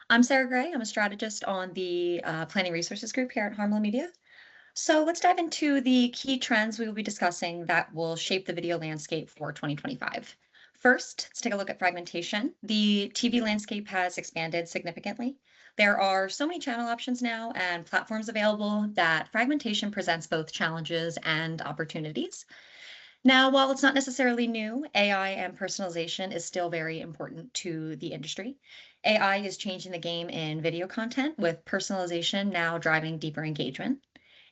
I'm Sarah Gray. I'm a strategist on the Planning Resources Group here at Harmon Media. So let's dive into the key trends we will be discussing that will shape the video landscape for 2025. First, let's take a look at fragmentation. The TV landscape has expanded significantly. There are so many channel options now and platforms available that fragmentation presents both challenges and opportunities. Now, while it's not necessarily new, AI and personalization is still very important to the industry. AI is changing the game in video content, with personalization now driving deeper engagement.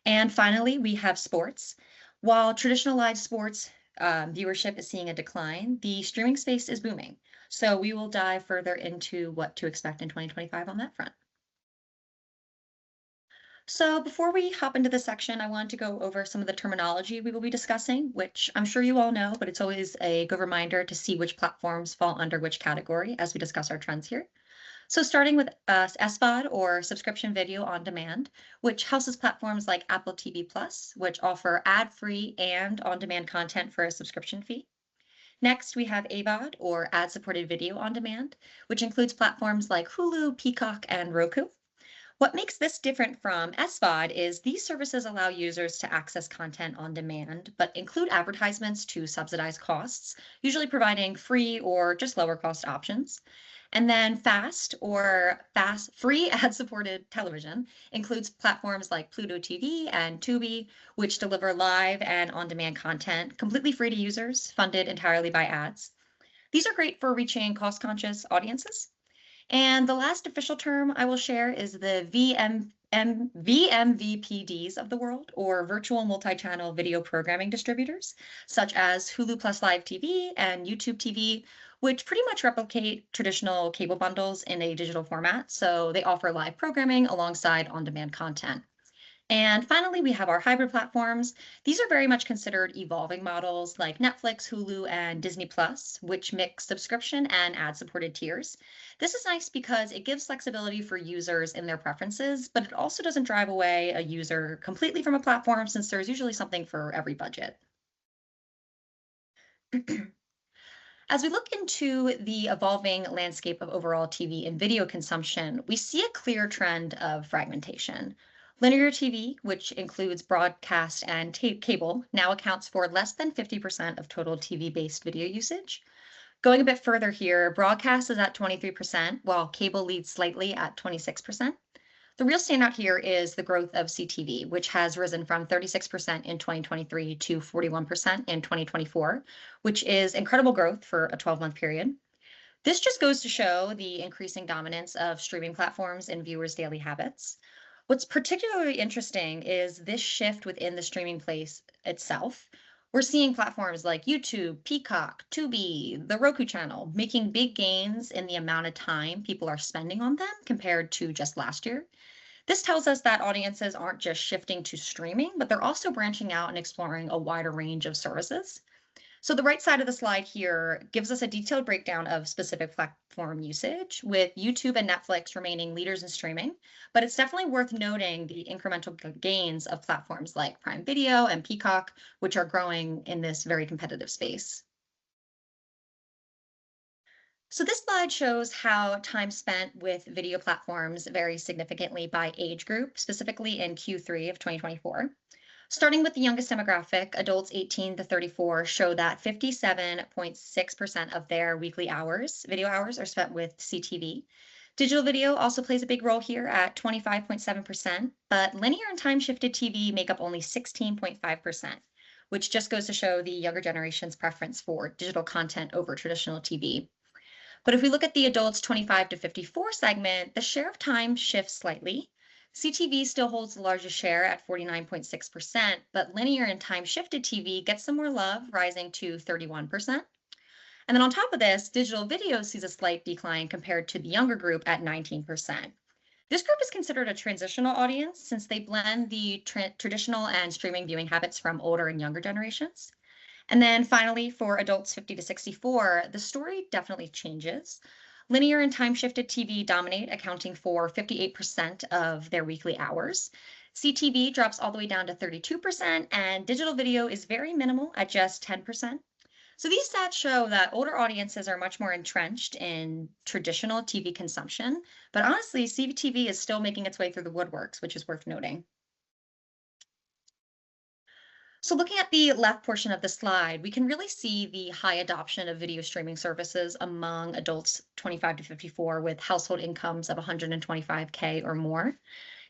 And finally, we have sports. While traditional live sports viewership is seeing a decline, the streaming space is booming. So we will dive further into what to expect in 2025 on that front. So before we hop into this section, I wanted to go over some of the terminology we will be discussing, which I'm sure you all know, but it's always a good reminder to see which platforms fall under which category as we discuss our trends here. So starting with SVOD or subscription video on demand, which houses platforms like Apple TV Plus, which offer ad-free and on-demand content for a subscription fee. Next, we have AVOD or ad-supported video on demand, which includes platforms like Hulu, Peacock, and Roku. What makes this different from SVOD is these services allow users to access content on demand, but include advertisements to subsidize costs, usually providing free or just lower cost options. And then FAST or fast free ad supported television includes platforms like Pluto TV and Tubi, which deliver live and on demand content completely free to users, funded entirely by ads. These are great for reaching cost conscious audiences. And the last official term I will share is the VMVPDs of the world, or virtual multi-channel video programming distributors, such as Hulu Plus Live TV and YouTube TV, which pretty much replicate traditional cable bundles in a digital format. So they offer live programming alongside on-demand content. And finally, we have our hybrid platforms. These are very much considered evolving models like Netflix, Hulu, and Disney Plus, which mix subscription and ad-supported tiers. This is nice because it gives flexibility for users in their preferences, but it also doesn't drive away a user completely from a platform since there's usually something for every budget. As we look into the evolving landscape of overall TV and video consumption, we see a clear trend of fragmentation. Linear TV, which includes broadcast and cable, now accounts for less than 50% of total TV-based video usage. Going a bit further here, broadcast is at 23%, while cable leads slightly at 26%. The real standout here is the growth of CTV, which has risen from 36% in 2023 to 41% in 2024, which is incredible growth for a 12-month period. This just goes to show the increasing dominance of streaming platforms in viewers' daily habits. What's particularly interesting is this shift within the streaming place itself. We're seeing platforms like YouTube, Peacock, Tubi, the Roku channel making big gains in the amount of time people are spending on them compared to just last year. This tells us that audiences aren't just shifting to streaming, but they're also branching out and exploring a wider range of services. So the right side of the slide here gives us a detailed breakdown of specific platform usage, with YouTube and Netflix remaining leaders in streaming. But it's definitely worth noting the incremental gains of platforms like Prime Video and Peacock, which are growing in this very competitive space. So this slide shows how time spent with video platforms varies significantly by age group, specifically in Q3 of 2024. Starting with the youngest demographic, adults 18 to 34 show that 57.6% of their weekly hours, video hours, are spent with CTV. Digital video also plays a big role here at 25.7%, but linear and time-shifted TV make up only 16.5%, which just goes to show the younger generation's preference for digital content over traditional TV. But if we look at the adults 25 to 54 segment, the share of time shifts slightly. CTV still holds the largest share at 49.6%, but linear and time shifted TV gets some more love, rising to 31%. And then on top of this, digital video sees a slight decline compared to the younger group at 19%. This group is considered a transitional audience since they blend the traditional and streaming viewing habits from older and younger generations. And then finally, for adults 50 to 64, the story definitely changes. Linear and time-shifted TV dominate, accounting for 58% of their weekly hours. CTV drops all the way down to 32%, and digital video is very minimal at just 10%. So these stats show that older audiences are much more entrenched in traditional TV consumption, but honestly, CTV is still making its way through the woodworks, which is worth noting. So looking at the left portion of the slide, we can really see the high adoption of video streaming services among adults 25 to 54 with household incomes of 125K or more.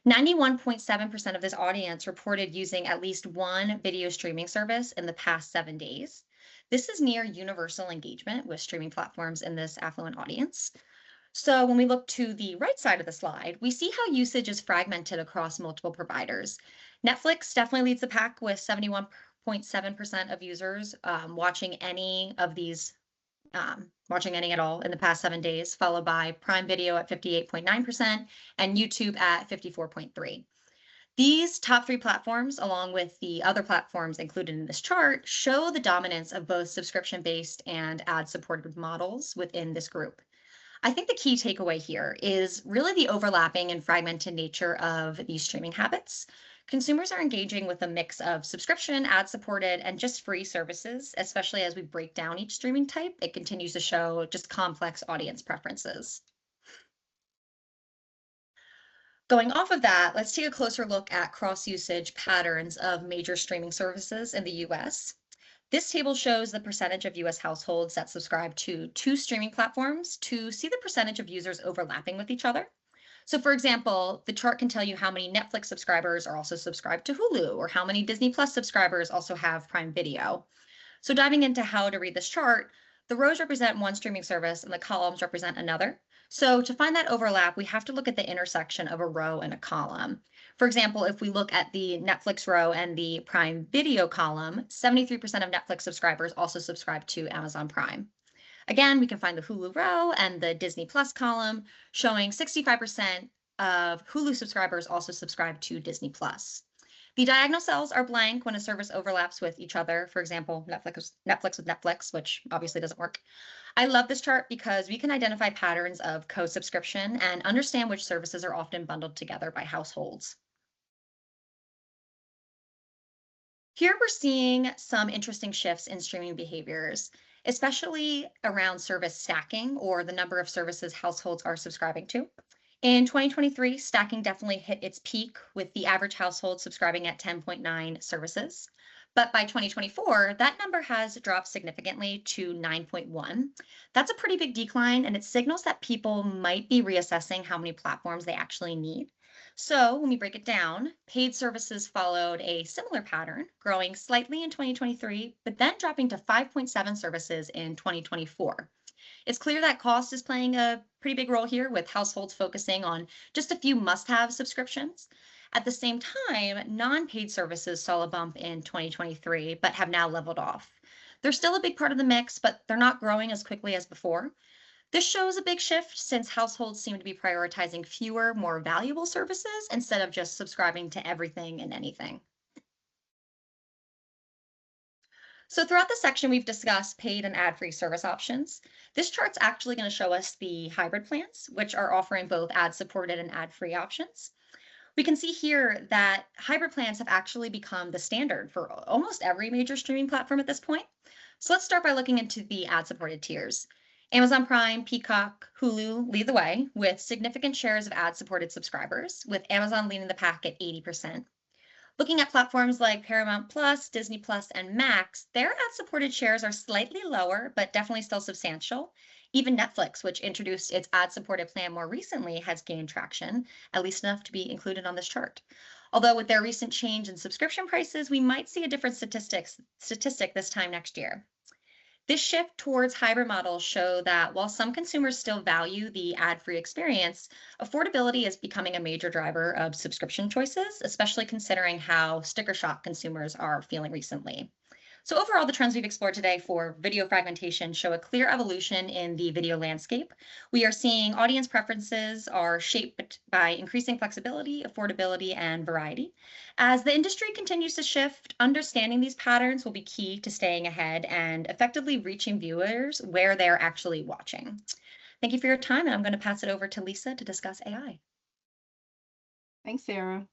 91.7% of this audience reported using at least one video streaming service in the past 7 days. This is near universal engagement with streaming platforms in this affluent audience. So when we look to the right side of the slide, we see how usage is fragmented across multiple providers. Netflix definitely leads the pack with 71.7% of users watching any at all in the past 7 days, followed by Prime Video at 58.9% and YouTube at 54.3%. These top three platforms, along with the other platforms included in this chart, show the dominance of both subscription-based and ad-supported models within this group. I think the key takeaway here is really the overlapping and fragmented nature of these streaming habits. Consumers are engaging with a mix of subscription, ad supported, and just free services, especially as we break down each streaming type. It continues to show just complex audience preferences. Going off of that, let's take a closer look at cross usage patterns of major streaming services in the US. This table shows the percentage of US households that subscribe to two streaming platforms to see the percentage of users overlapping with each other. So for example, the chart can tell you how many Netflix subscribers are also subscribed to Hulu or how many Disney Plus subscribers also have Prime Video. So diving into how to read this chart, the rows represent one streaming service and the columns represent another. So to find that overlap, we have to look at the intersection of a row and a column. For example, if we look at the Netflix row and the Prime Video column, 73% of Netflix subscribers also subscribe to Amazon Prime. Again, we can find the Hulu row and the Disney Plus column showing 65% of Hulu subscribers also subscribe to Disney Plus. The diagonal cells are blank when a service overlaps with each other. For example, Netflix with Netflix, which obviously doesn't work. I love this chart because we can identify patterns of co-subscription and understand which services are often bundled together by households. Here we're seeing some interesting shifts in streaming behaviors, especially around service stacking or the number of services households are subscribing to. In 2023, stacking definitely hit its peak with the average household subscribing at 10.9 services. But by 2024, that number has dropped significantly to 9.1. That's a pretty big decline, and it signals that people might be reassessing how many platforms they actually need. So when we break it down, paid services followed a similar pattern, growing slightly in 2023, but then dropping to 5.7 services in 2024. It's clear that cost is playing a pretty big role here, with households focusing on just a few must-have subscriptions. At the same time, non-paid services saw a bump in 2023, but have now leveled off. They're still a big part of the mix, but they're not growing as quickly as before. This shows a big shift since households seem to be prioritizing fewer, more valuable services instead of just subscribing to everything and anything. So throughout the section, we've discussed paid and ad-free service options. This chart's actually going to show us the hybrid plans, which are offering both ad-supported and ad-free options. We can see here that hybrid plans have actually become the standard for almost every major streaming platform at this point. So let's start by looking into the ad-supported tiers. Amazon Prime, Peacock, Hulu lead the way with significant shares of ad-supported subscribers, with Amazon leading the pack at 80%. Looking at platforms like Paramount Plus, Disney Plus, and Max, their ad-supported shares are slightly lower, but definitely still substantial. Even Netflix, which introduced its ad-supported plan more recently, has gained traction, at least enough to be included on this chart. Although with their recent change in subscription prices, we might see a different statistic this time next year. This shift towards hybrid models show that while some consumers still value the ad-free experience, affordability is becoming a major driver of subscription choices, especially considering how sticker shock consumers are feeling recently. So overall, the trends we've explored today for video fragmentation show a clear evolution in the video landscape. We are seeing audience preferences are shaped by increasing flexibility, affordability, and variety. As the industry continues to shift, understanding these patterns will be key to staying ahead and effectively reaching viewers where they're actually watching. Thank you for your time, and I'm going to pass it over to Lisa to discuss AI. Thanks, Sarah.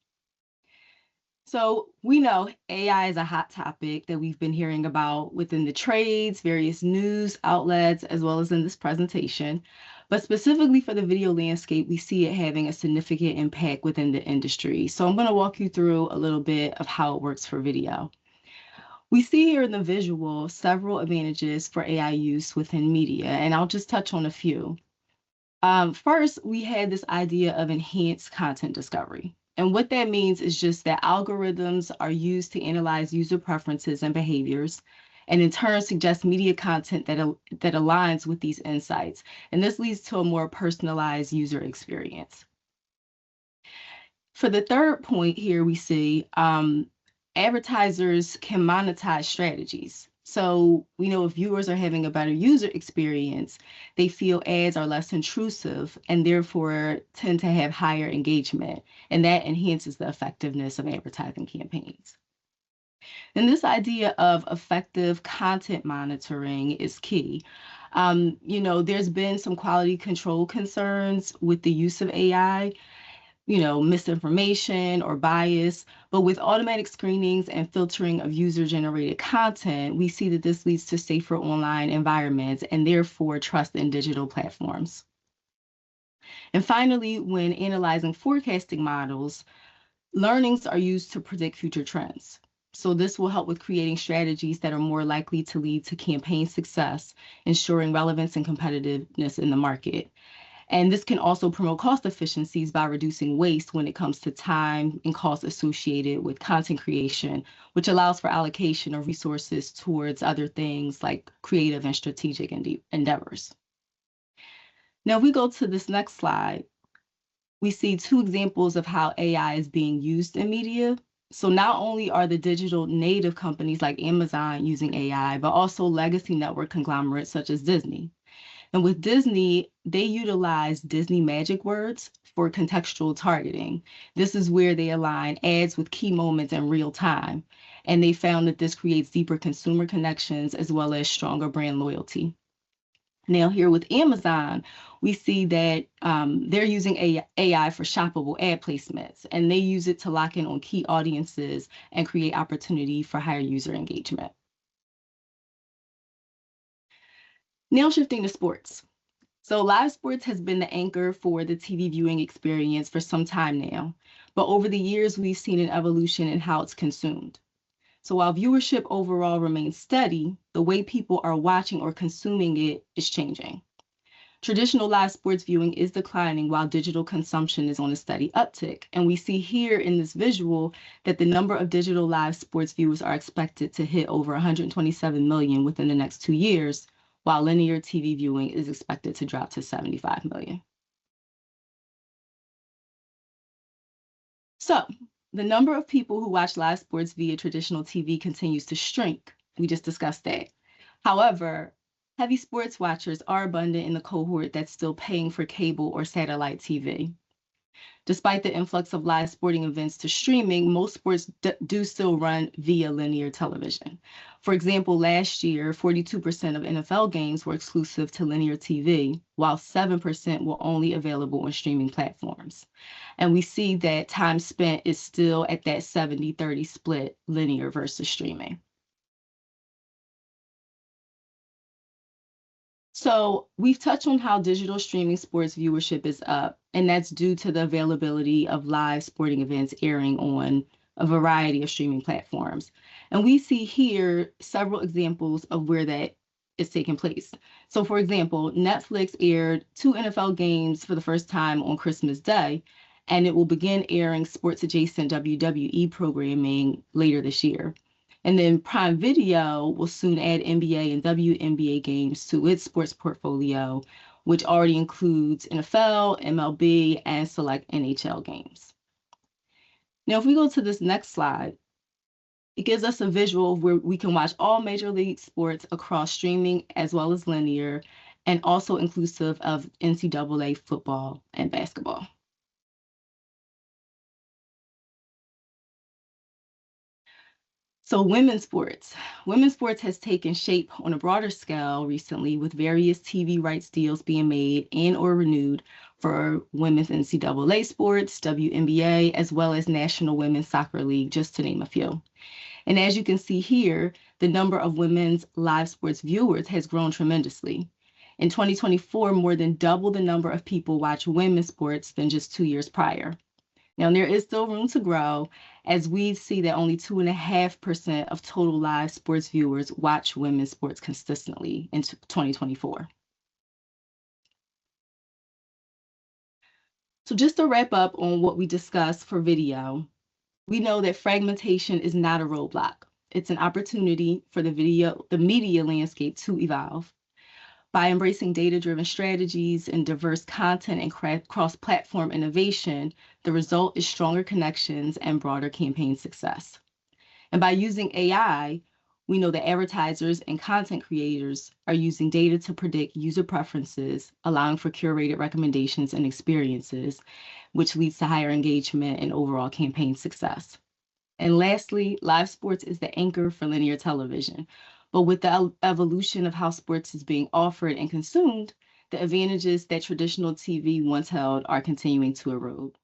So we know AI is a hot topic that we've been hearing about within the trades, various news outlets, as well as in this presentation. But specifically for the video landscape, we see it having a significant impact within the industry. So I'm going to walk you through a little bit of how it works for video. We see here in the visual several advantages for AI use within media, and I'll just touch on a few. First, we had this idea of enhanced content discovery. And what that means is just that algorithms are used to analyze user preferences and behaviors, and in turn suggest media content that aligns with these insights. And this leads to a more personalized user experience. For the third point here, we see advertisers can monetize strategies. So we know if viewers are having a better user experience, they feel ads are less intrusive and therefore tend to have higher engagement. And that enhances the effectiveness of advertising campaigns. And this idea of effective content monitoring is key. There's been some quality control concerns with the use of AI, misinformation or bias. But with automatic screenings and filtering of user-generated content, we see that this leads to safer online environments and therefore trust in digital platforms. And finally, when analyzing forecasting models, learnings are used to predict future trends. So this will help with creating strategies that are more likely to lead to campaign success, ensuring relevance and competitiveness in the market. And this can also promote cost efficiencies by reducing waste when it comes to time and costs associated with content creation, which allows for allocation of resources towards other things like creative and strategic endeavors. Now, if we go to this next slide, we see two examples of how AI is being used in media. So not only are the digital native companies like Amazon using AI, but also legacy network conglomerates such as Disney. And with Disney, they utilize Disney magic words for contextual targeting. This is where they align ads with key moments in real time. And they found that this creates deeper consumer connections as well as stronger brand loyalty. Now, here with Amazon, we see that they're using AI for shoppable ad placements, and they use it to lock in on key audiences and create opportunity for higher user engagement. Now shifting to sports. So live sports has been the anchor for the TV viewing experience for some time now, but over the years, we've seen an evolution in how it's consumed. So while viewership overall remains steady, the way people are watching or consuming it is changing. Traditional live sports viewing is declining while digital consumption is on a steady uptick. And we see here in this visual that the number of digital live sports viewers are expected to hit over 127 million within the next 2 years, while linear TV viewing is expected to drop to 75 million. So the number of people who watch live sports via traditional TV continues to shrink. We just discussed that. However, heavy sports watchers are abundant in the cohort that's still paying for cable or satellite TV. Despite the influx of live sporting events to streaming, most sports do still run via linear television. For example, last year, 42% of NFL games were exclusive to linear TV, while 7% were only available on streaming platforms. And we see that time spent is still at that 70-30 split, linear versus streaming. So we've touched on how digital streaming sports viewership is up, and that's due to the availability of live sporting events airing on a variety of streaming platforms. And we see here several examples of where that is taking place. So for example, Netflix aired 2 NFL games for the first time on Christmas Day, and it will begin airing sports adjacent WWE programming later this year. And then Prime Video will soon add NBA and WNBA games to its sports portfolio, which already includes NFL, MLB, and select NHL games. Now, if we go to this next slide, it gives us a visual where we can watch all major league sports across streaming as well as linear, and also inclusive of NCAA football and basketball. So women's sports. Women's sports has taken shape on a broader scale recently with various TV rights deals being made and or renewed for women's NCAA sports, WNBA, as well as National Women's Soccer League, just to name a few. And as you can see here, the number of women's live sports viewers has grown tremendously. In 2024, more than double the number of people watch women's sports than just 2 years prior. Now, there is still room to grow as we see that only 2.5% of total live sports viewers watch women's sports consistently in 2024. So just to wrap up on what we discussed for video, we know that fragmentation is not a roadblock. It's an opportunity for the media landscape to evolve. By embracing data-driven strategies and diverse content and cross-platform innovation, the result is stronger connections and broader campaign success. And by using AI, we know that advertisers and content creators are using data to predict user preferences, allowing for curated recommendations and experiences, which leads to higher engagement and overall campaign success. And lastly, live sports is the anchor for linear television. But with the evolution of how sports is being offered and consumed, the advantages that traditional TV once held are continuing to erode.